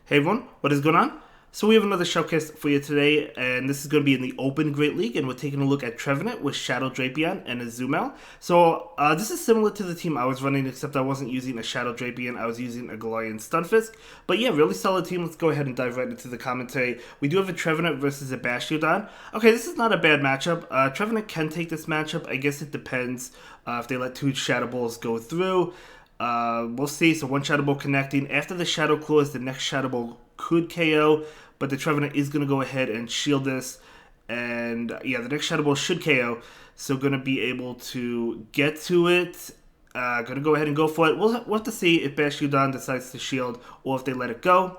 Hey everyone, what is going on? So we have another showcase for you today, and this is going to be in the Open Great League, and we're taking a look at Trevenant with Shadow Drapion and a Zumel. So this is similar to the team I was running, except I wasn't using a Shadow Drapion, I was using a Galarian Stunfisk. But yeah, really solid team. Let's go ahead and dive right into the commentary. We do have a Trevenant versus a Bashiodon. Okay, this is not a bad matchup. Trevenant can take this matchup. I guess it depends if they let two Shadow Balls go through. We'll see. So one Shadow Ball connecting. After the Shadow Claws, the next Shadow Ball could KO, but the Trevenant is going to go ahead and shield this. And yeah, the next Shadow Ball should KO. So going to be able to get to it. Going to go ahead and go for it. We'll have to see if Bashiodon decides to shield or if they let it go.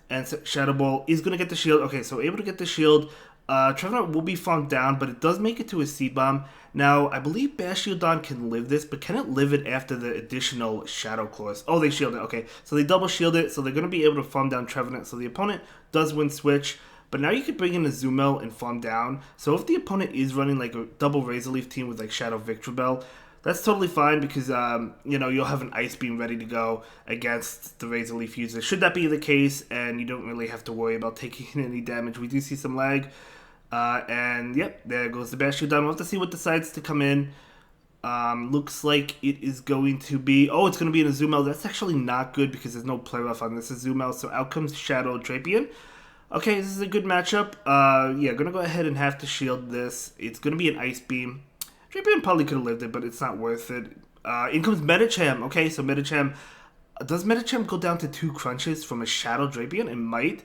And so Shadow Ball is going to get the shield. Okay, so able to get the shield. Trevenant will be farmed down, but it does make it to a Seed Bomb. Now, I believe Bashiodon can live this, but can it live it after the additional Shadow Claws? Oh, they shield it. Okay, so they double shield it, so they're going to be able to farm down Trevenant. So the opponent does win switch, but now you can bring in a Zumel and farm down. So if the opponent is running like a double Razor Leaf team with like Shadow Victreebel, that's totally fine because, you'll have an Ice Beam ready to go against the Razor Leaf user. Should that be the case, and you don't really have to worry about taking any damage. We do see some lag. And yep, there goes the Bashiodon. We'll have to see what decides to come in. Looks like it is going to be... Oh, it's going to be in a Zumel. That's actually not good because there's no play rough on this Zumel. So out comes Shadow Drapion. Okay, this is a good matchup. Yeah, going to go ahead and have to shield this. It's going to be an Ice Beam. Drapion probably could have lived it, but it's not worth it. In comes Medicham. Okay, so Medicham... Does Medicham go down to 2 crunches from a Shadow Drapion? It might.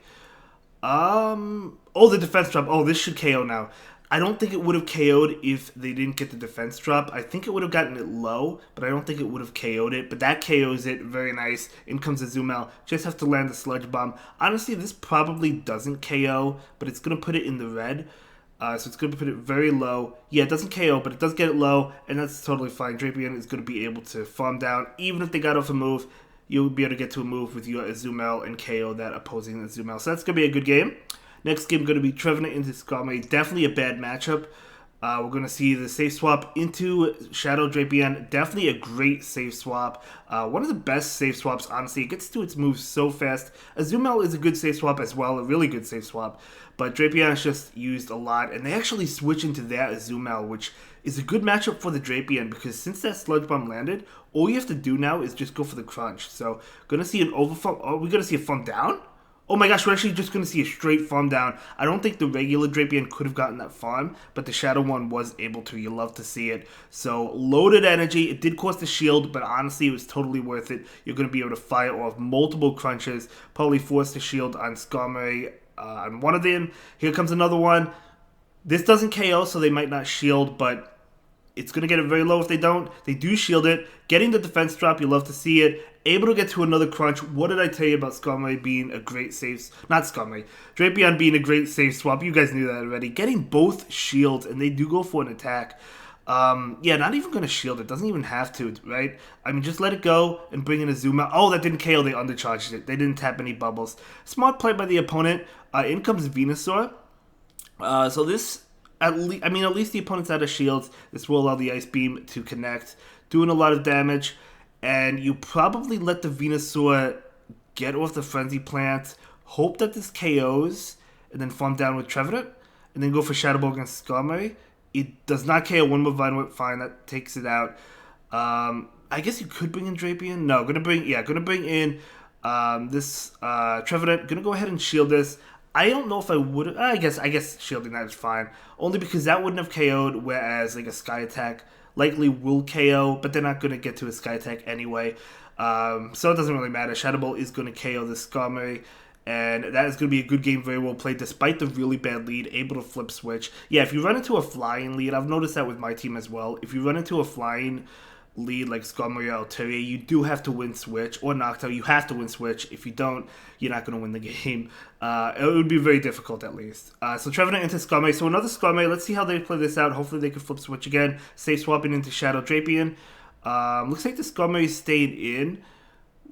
Oh, the defense drop. Oh, this should KO now. I don't think it would have KO'd if they didn't get the defense drop. I think it would have gotten it low, but I don't think it would have KO'd it. But that KOs it. Very nice. In comes a Zumel. Just have to land the Sludge Bomb. Honestly, this probably doesn't KO, but it's going to put it in the red. So it's going to put it very low. Yeah, it doesn't KO, but it does get it low, and that's totally fine. Drapion is going to be able to farm down, even if they got off a move. You'll be able to get to a move with your Azumel and KO that opposing Azumel. So that's going to be a good game. Next game going to be Trevenant into Skarmory. Definitely a bad matchup. We're going to see the safe swap into Shadow Drapion. Definitely a great safe swap. One of the best safe swaps, honestly. It gets to its moves so fast. Azumel is a good safe swap as well. A really good safe swap. But Drapion is just used a lot. And they actually switch into that Azumel, which is a good matchup for the Drapion. Because since that Sludge Bomb landed, all you have to do now is just go for the crunch. So, going to see an overfarm. Oh, we're going to see a farm down? Oh my gosh, we're actually just going to see a straight farm down. I don't think the regular Drapion could have gotten that farm, but the Shadow one was able to. You love to see it. So, loaded energy. It did cost a shield, but honestly, it was totally worth it. You're going to be able to fire off multiple crunches, probably force the shield on Skarmory on one of them. Here comes another one. This doesn't KO, so they might not shield, but it's going to get it very low if they don't. They do shield it. Getting the defense drop, you love to see it. Able to get to another crunch. What did I tell you about Skarmory being a great save... Not Skarmory. Drapion being a great save swap. You guys knew that already. Getting both shields, and they do go for an attack. Yeah, not even going to shield it. Doesn't even have to, right? I mean, just let it go and bring in a zoom out. Oh, that didn't KO. They undercharged it. They didn't tap any bubbles. Smart play by the opponent. In comes Venusaur. So this... At least the opponent's out of shields. This will allow the Ice Beam to connect, doing a lot of damage. And you probably let the Venusaur get off the Frenzy Plant, hope that this KOs, and then farm down with Trevenant, and then go for Shadow Ball against Skarmory. It does not KO. One more Vine Whip, fine, that takes it out. I guess you could bring in Drapion. No, gonna bring in this Trevenant. Gonna go ahead and shield this. I don't know if I would. I guess shielding that is fine. Only because that wouldn't have KO'd, whereas like a Sky Attack likely will KO, but they're not going to get to a Sky Attack anyway. So it doesn't really matter. Shadow Ball is going to KO the Skarmory, and that is going to be a good game, very well played, despite the really bad lead, able to flip switch. Yeah, if you run into a flying lead, I've noticed that with my team as well. If you run into a flying lead like Skarmory or Altaria, you do have to win switch, or Noctowl, you have to win switch. If you don't, you're not going to win the game. It would be very difficult at least. So Trevenant into Skarmory. So another Skarmory. Let's see how they play this out. Hopefully they can flip switch again. Safe swapping into Shadow Drapion. Looks like the Skarmory stayed in,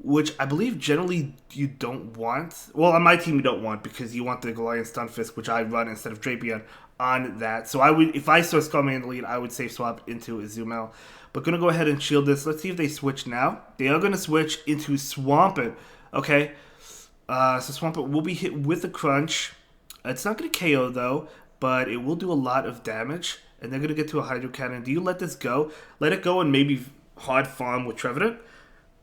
which I believe generally you don't want. Well, on my team you don't want because you want the Galarian Stunfisk, which I run instead of Drapion on that. So I would, if I saw Skarmory in the lead, I would safe swap into Azumel. But going to go ahead and shield this. Let's see if they switch now. They are going to switch into Swampert. Okay. So Swampert will be hit with a crunch. It's not going to KO though, but it will do a lot of damage. And they're going to get to a Hydro Cannon. Do you let this go? Let it go and maybe hard farm with Trevenant?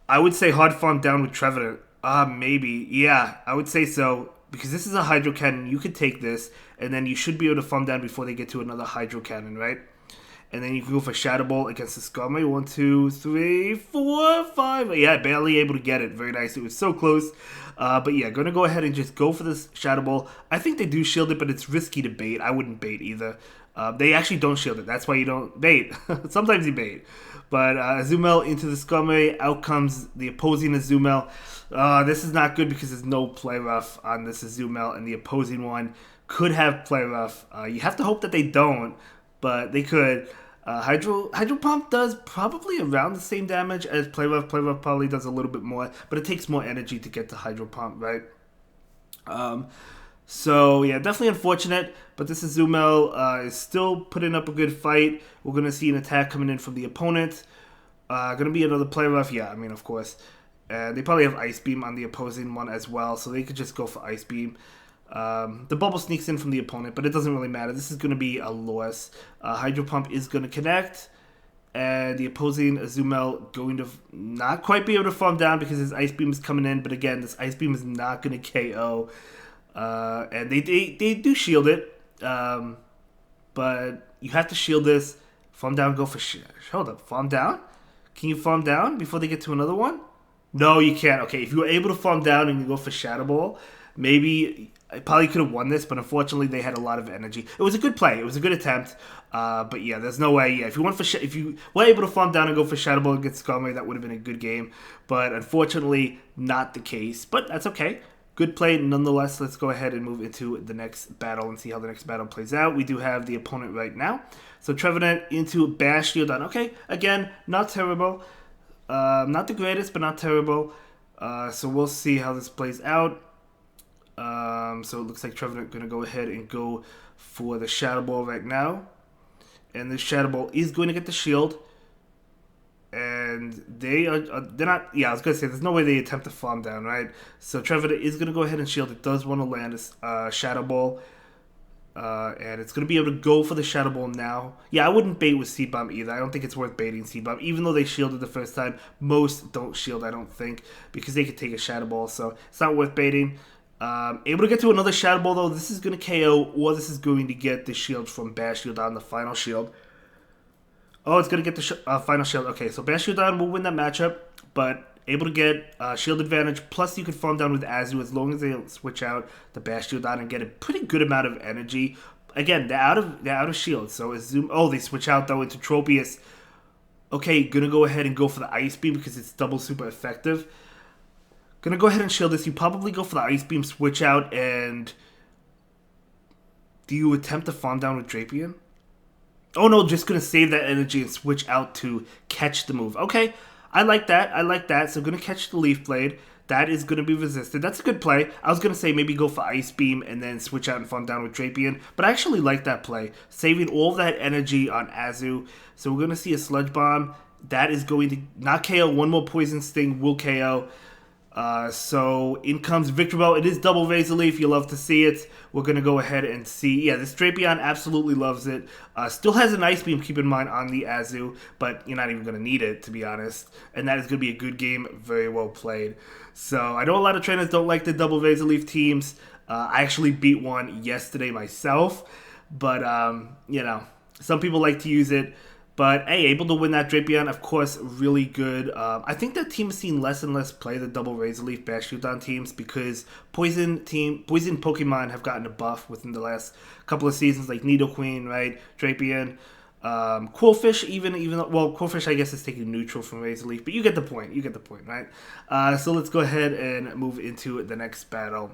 I would say hard farm down with Trevenant. Maybe. Yeah, I would say so. Because this is a Hydro Cannon. You could take this, and then you should be able to farm down before they get to another Hydro Cannon, right? And then you can go for Shadow Ball against the Skarmory. 1, 2, 3, 4, 5. Yeah, barely able to get it. Very nice. It was so close. But yeah, going to go ahead and just go for this Shadow Ball. I think they do shield it, but it's risky to bait. I wouldn't bait either. They actually don't shield it. That's why you don't bait. Sometimes you bait. But Azumel into the Skarmory. Out comes the opposing Azumel. This is not good because there's no Play Rough on this Azumel, and the opposing one could have Play Rough. You have to hope that they don't, but they could. Hydro Pump does probably around the same damage as Play Rough. Play Rough probably does a little bit more, but it takes more energy to get to Hydro Pump, right? So yeah, definitely unfortunate, but this Azumel is still putting up a good fight. We're going to see an attack coming in from the opponent. Going to be another Play Rough, yeah, I mean, of course. They probably have Ice Beam on the opposing one as well, so they could just go for Ice Beam. The bubble sneaks in from the opponent, but it doesn't really matter. This is going to be a loss. Hydro Pump is going to connect, and the opposing Azumel going to not quite be able to farm down because his Ice Beam is coming in, but again, this Ice Beam is not going to KO. And they do shield it, but you have to shield this. Farm down, go for hold up, farm down? Can you farm down before they get to another one? No, you can't. Okay, if you were able to farm down and you go for Shadow Ball, maybe I probably could have won this, but unfortunately they had a lot of energy. It was a good play. It was a good attempt. But yeah, there's no way. Yeah, if you were able to farm down and go for Shadow Ball against Skarmory, that would have been a good game. But unfortunately, not the case. But that's okay. Good play nonetheless. Let's go ahead and move into the next battle and see how the next battle plays out. We do have the opponent right now. So Trevenant into Bash Shieldon. Okay, again, not terrible. Not the greatest, but not terrible. So we'll see how this plays out. So it looks like Trevenant going to go ahead and go for the Shadow Ball right now. And this Shadow Ball is going to get the shield. And they're not, yeah, I was going to say, there's no way they attempt to farm down, right? So Trevenant is going to go ahead and shield. It does want to land a Shadow Ball. And it's going to be able to go for the Shadow Ball now. Yeah, I wouldn't bait with Seed Bomb either. I don't think it's worth baiting Seed Bomb. Even though they shielded the first time, most don't shield, I don't think, because they could take a Shadow Ball. So it's not worth baiting. Able to get to another Shadow Ball, though. This is going to KO, or this is going to get the shield from Bash Shieldon, the final shield. Oh, it's going to get the final shield. Okay, so Bash Shieldon will win that matchup, but able to get shield advantage. Plus, you can farm down with Azu as long as they switch out the Bash Shieldon and get a pretty good amount of energy. Again, they're out of shield, so they switch out, though, into Tropius. Okay, going to go ahead and go for the Ice Beam because it's double super effective. Gonna go ahead and shield this. You probably go for the Ice Beam, switch out, and do you attempt to farm down with Drapion? Oh no, just gonna save that energy and switch out to catch the move. Okay, I like that. So gonna catch the Leaf Blade. That is gonna be resisted. That's a good play. I was gonna say maybe go for Ice Beam and then switch out and farm down with Drapion, but I actually like that play. Saving all that energy on Azu. So we're gonna see a Sludge Bomb. That is going to not KO. One more Poison Sting will KO. So in comes Victreebel. It is double Razor Leaf. You love to see it. We're going to go ahead and see. Yeah, this Drapion absolutely loves it. Still has an Ice Beam, keep in mind, on the Azu, but you're not even going to need it, to be honest. And that is going to be a good game. Very well played. So I know a lot of trainers don't like the double Razor Leaf teams. I actually beat one yesterday myself. But, some people like to use it. But, hey, able to win that Drapion, of course, really good. I think that team has seen less and less play the double Razor Leaf Bash Shieldon teams because Poison Pokemon have gotten a buff within the last couple of seasons, like Nidoqueen, right? Drapion. Quillfish, even though, well, Quillfish, I guess, is taking neutral from Razor Leaf, but you get the point, right? So let's go ahead and move into the next battle.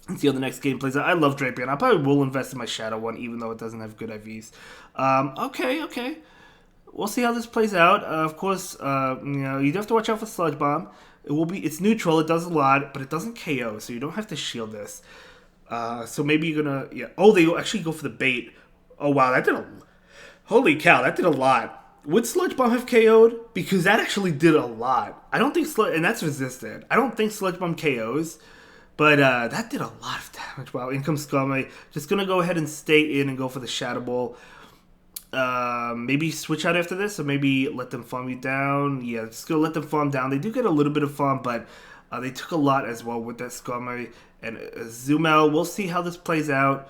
And see how the next game plays out. I love Drapion. I probably will invest in my Shadow one, even though it doesn't have good IVs. Okay. We'll see how this plays out. Of course, you do have to watch out for Sludge Bomb. It's neutral. It does a lot, but it doesn't KO, so you don't have to shield this. So maybe you're gonna, yeah. Oh, they actually go for the bait. Oh wow, holy cow, that did a lot. Would Sludge Bomb have KO'd? Because that actually did a lot. I don't think and that's resisted. I don't think Sludge Bomb KOs, but that did a lot of damage. Wow, in comes Skarmory. Just gonna go ahead and stay in and go for the Shadow Ball. Maybe switch out after this, or maybe let them farm you down. Yeah, just gonna let them farm down. They do get a little bit of farm, but they took a lot as well with that Skarmory and Zumel. We'll see how this plays out.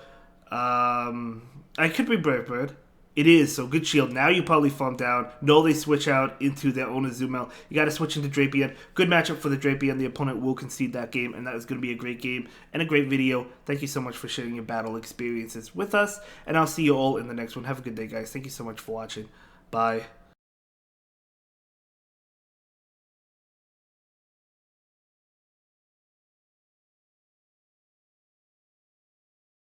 I could be Brave Bird. It is, so good shield. Now you probably farm down. No, they switch out into their own Azumel. You got to switch into Drapion. Good matchup for the Drapion. The opponent will concede that game, and that is going to be a great game and a great video. Thank you so much for sharing your battle experiences with us, and I'll see you all in the next one. Have a good day, guys. Thank you so much for watching. Bye.